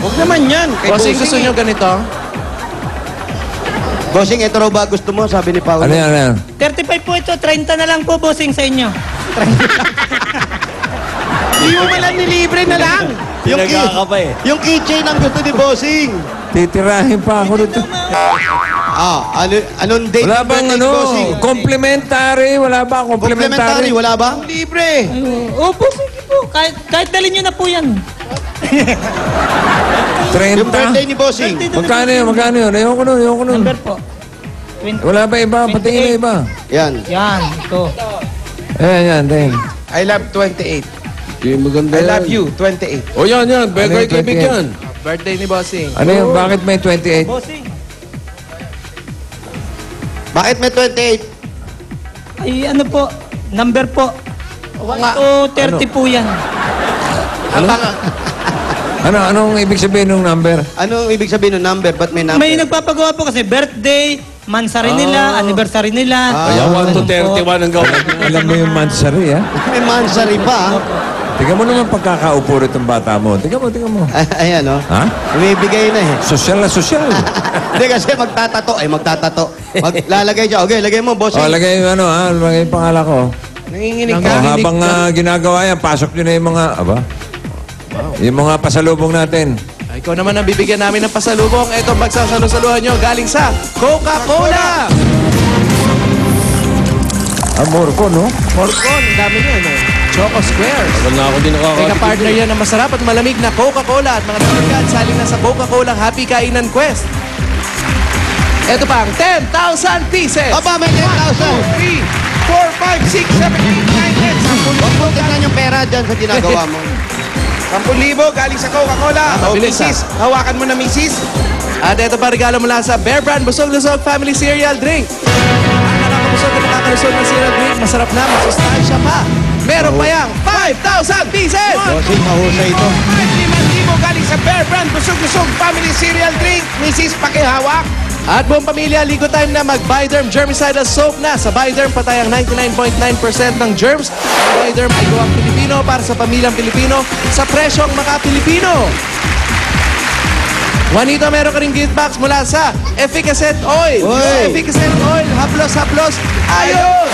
Huwag naman yan. Bossing, gusto nyo ganito? Bossing, ito raw ba gusto mo? Sabi ni Paolo. Ano yan, ano yan? 35 po ito, 30 na lang po, bossing, sa inyo. Hindi mo malang nilibre na lang. Yung keychain ang gusto ni Bossing. Titirahin pa ako dito. Anong date? Wala bang birthday ni Bossing? Complimentary? Wala ba? Complimentary, wala ba? Libre. Opo, sige po. Kahit dalhin nyo na po yan. 30? Yung birthday ni Bossing. Magkano yun? Magkano yun? Ayoko nun, ayoko nun. Number po. 20. Wala ba iba? Patingin na iba. Yan. Yan, ito. Ayan, yan, din. I love 28. Maganda I love you, 28. O yan, yan. Begay Ano yung kaibigan. Birthday ni Bossing. Ano yun? Bakit may 28? Bossing. Bakit may 28? Ay, ano po, number po. Ito, 30 po yan. Ano? Anong ibig sabihin ng number? Anong ibig sabihin ng number? Ba't may number? May nagpapagawa po kasi birthday, mansari nila, anniversary nila. Kaya 1 to 31 ang gawin. Alam mo yung mansari, ha? May mansari pa. Tingnan mo naman pagkakaupo rin itong bata mo. Tingnan mo. Ayan, oh. Ha? Umibigay na eh. Sosyal na sosyal. Hindi kasi magtatato. Lalagay siya. Okay, lagay mo, Bossing. Lagay yung ano, ha? Lagay yung pangalan ko. Nanginginig O, ka. habang ginagawa yan, pasok nyo na yung mga, yung mga pasalubong natin. Ay, ikaw naman ang bibigyan namin ng pasalubong. Ito pagsasalo-saluhan nyo galing sa Coca-Cola. Amor ko, no? Porcon, dami nyo, no? Choco Square. Tagal na ako din May nakakatikim. ka-partner yan ng masarap at malamig na Coca-Cola at mga nalagyan saling na sa Coca-Cola Happy Kainan Quest. Ito pa ang 10,000 pieces. Aba, may 10,000. 3, 4, 5, 6, 7, 8, 9, 10. Huwag mo tignan yung pera dyan sa ginagawa mo. 10,000 galing sa Coca-Cola. O, mabilis, misis, hawakan mo na, misis. At ito pa regalo mula sa Bear Brand Busog-Lusog Family Cereal Drink. Ang nakakabusog at nakakalusog ng cereal drink, masarap na, masustansya pa. Meron pa yang 5,000 pieces! Bossing, mahusay ito. 5,000 galing sa Bear Brand Busog-Lusog Family Cereal Drink. Misis, pakihawak. At buong pamilya, ligo time na mag-Bioderm Germicidal Soap na. Sa Bioderm, patay ang 99.9% ng germs. Ang Bioderm ay gawang Pilipino para sa pamilyang Pilipino sa presyong maka-Pilipino. Juanito, meron ka rin gift box mula sa Efficacent Oil. Oy! Efficacent Oil, haplos, ayos!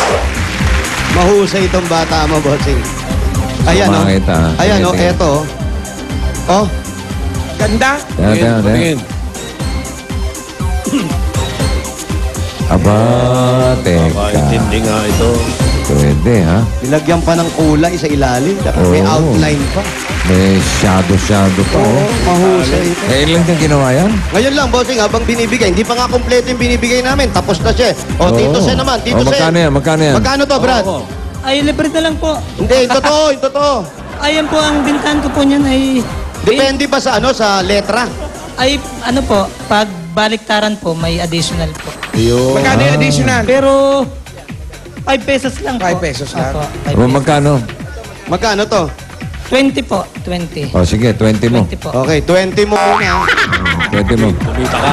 Mahusay itong bata mo, Bossing. Ayan, oh. Makita. Ayan, oh. Tingin. Eto, oh. Ganda. Tingnan. Tingin. Aba, teka. Makaintindi nga ito. Pwede, ha? Nilagyan pa ng kulay sa ilalim. May Oo. outline pa. May shadow pa, Oo, oh. mahusay ito. Ilan kang ginawa yan? Ngayon lang, Bossing, habang binibigay. Hindi pa nga kompleto yung binibigay namin. Tapos na siya. O, Tito Sen naman. Tito Sen. Magkano yan? Magkano yan? Magkano to, Brad? Ay, libre na lang po. Hindi, yung totoo, yung totoo. Ayan po, ang bintahan ko po niyan ay... Depende ba sa ano, sa letra? Ay, ano po, pag baliktaran po, may additional po. Magkano yung additional? Pero, 5 pesos lang po. 5 pesos lang? Opo, 5 O, pesos. magkano? Magkano to? 20 po, 20. O, sige, 20 mo. 20 po. Okay, 20 mo muna. 20 mo. Kumita ka.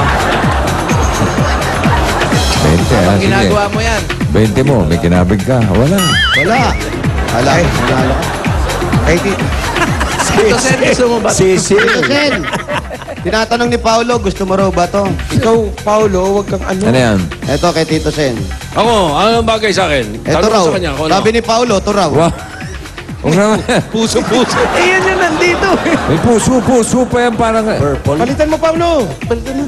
20, ha? Ang Sige. ginagawa mo yan. 20 mo. May kinabig ka. Wala. Wala. Wala. Wala. Kay Tito. Tito Sen, gusto mo ba? Sisi. Tito Sen. Tinatanong ni Paolo, gusto mo raw ba to? Ikaw, Paulo, wag kang ano. Ano yan? Eto kay Tito Sen. Ako, ano ang bagay sa akin? Eto Tanong raw. sa kanya. Ako, Sabi ni Paolo, to raw. Wow. Huwag naman. Puso. Eh, yan yung nandito. May puso pa yan parang... Palitan mo, Paulo. Palitan mo.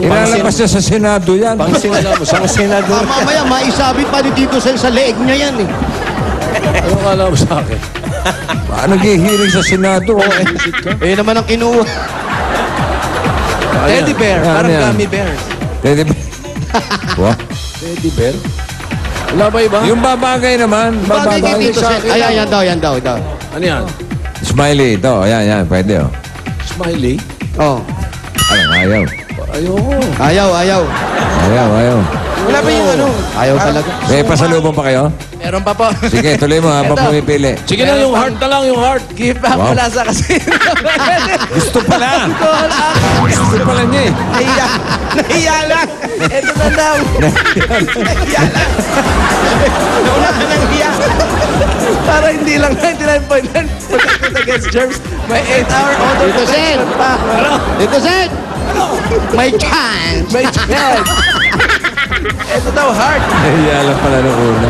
Ilalabas niya sa Senado yan. Pangsinala mo. Sa senado. Mamaya, maisabit pa ni Tito Sen sa leeg niya yan eh. Ano kala mo sa akin? Naghihiring sa Senado. Eh naman ang kinuha. Teddy bear, Ano parang yan? gummy bears. Pwede ba? Wow. Teddy bear? Wala ba iba? Yung babagay naman. Bagay kay Babagay. Tito Sen. Ay, yan daw. Ano yan? Smiley. Ito. Ayan. Pwede, oh. Smiley? Oh. Ano, ayaw. Ayoko. Ayaw. Ayaw. Wala ba yung ano? Ayaw talaga. May pasalubong pa kayo? Meron pa po. Sige, tuloy mo habang Ito. pumipili. Sige na, yung heart na lang, yung heart. Give back Wow. mula sa casino. Gusto pala. Gusto pala niya eh. Nahiya lang. Ito na daw. Nahiya lang. Nauna ka ng hiya. Para hindi lang 99.9% against germs. May 8-hour auto Tito Sen. protection pa. Tito Sen! May chance! May chance. Ito daw, heart. Nahiya lang pala nung una.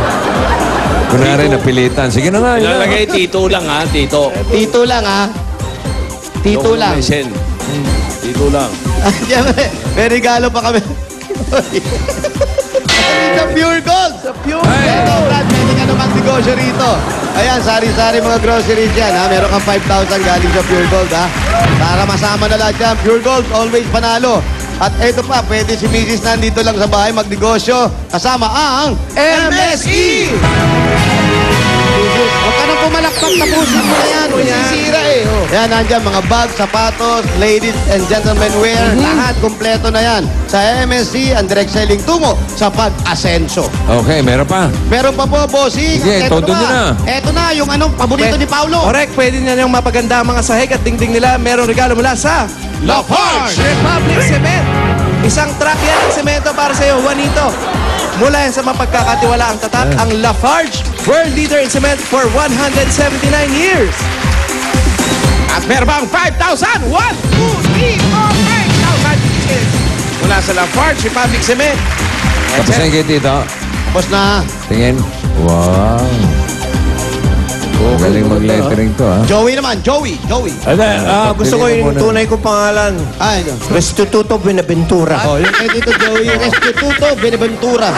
Kunwari napilitan. Sige na nga. yun na. Ilalagay tito lang ha, tito. Tito lang, ha? Tito Yung lang. may sen. Tito lang. Diyan, may regalo pa kami. Sa Pure Gold! Sa Pure Ay. Gold! Brad, pwede ka naman negosyo rito. Ayan, sari-sari mga groceries yan, ha? Meron kang 5,000 galing sa Pure Gold, ha? Para masama na lahat yan. Pure Gold, always panalo. At eto pa, pwede si Mrs. nandito lang sa bahay magnegosyo. Kasama ang MSE! Huwag ka nang pumalakpak, tapusin mo na yan. Masisira eh. Oh. Yan, nandyan mga bags, sapatos, ladies and gentlemen wear. Lahat, kompleto na yan. Sa MSC, ang direct selling tungo sa pag-asenso. Okay, meron pa. Meron pa po, bossing. Sige, todo nyo na. Eto na, yung anong paborito ni Paulo. Correct, pwede niya yung mapaganda ang mga sahig at dingding nila. Merong regalo mula sa Lafarge Republic Cement. Isang truck yan ng semento para sa iyo, Juanito. Mula yan sa mapagkakatiwalaang tatak, ang Lafarge, world leader in cement for 179 years. At meron bang 5,000? 1, 2, 3, 4, 5,000 pieces. Mula sa Lafarge Republic Cement. Tapos na yung kay Tito. Tapos na. Tingin. Wow. Galing mag-lettering to, ha? Joey naman, Joey. Gusto ko yung tunay kong pangalan. Ay, no. Restituto Benaventura. Oh, yung kay Tito Joey, Restituto Beneventura.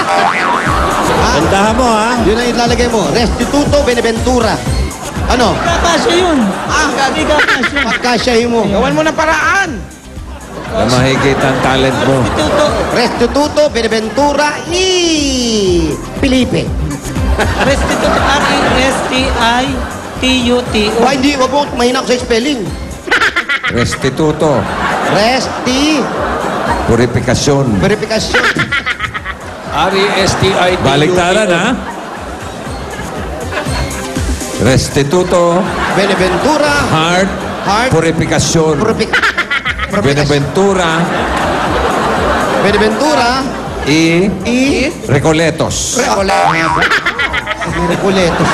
Tandahan mo ha. Yun ang ilalagay mo, Restituto Beneventura. Ano? Kakasya yun. Hindi kakasya. Pagkasyahin mo. Gawan mo ng paraan. Na mahigit ang talent mo. Tuto. Restituto Beneventura Felipe. Restituto. R-E-S-T-I-T-U-T-O. Why hindi? Wag mo mahinak sa spelling. Restituto. Resti. Purifikasyon. Verifikasyon. R-E-S-T-I-T-U. Baliktaran, ha? Restituto. Beneventura. Heart. Heart. Purifikasyon. Benaventura. Beneventura. I. I. Recoletos. Recoletos.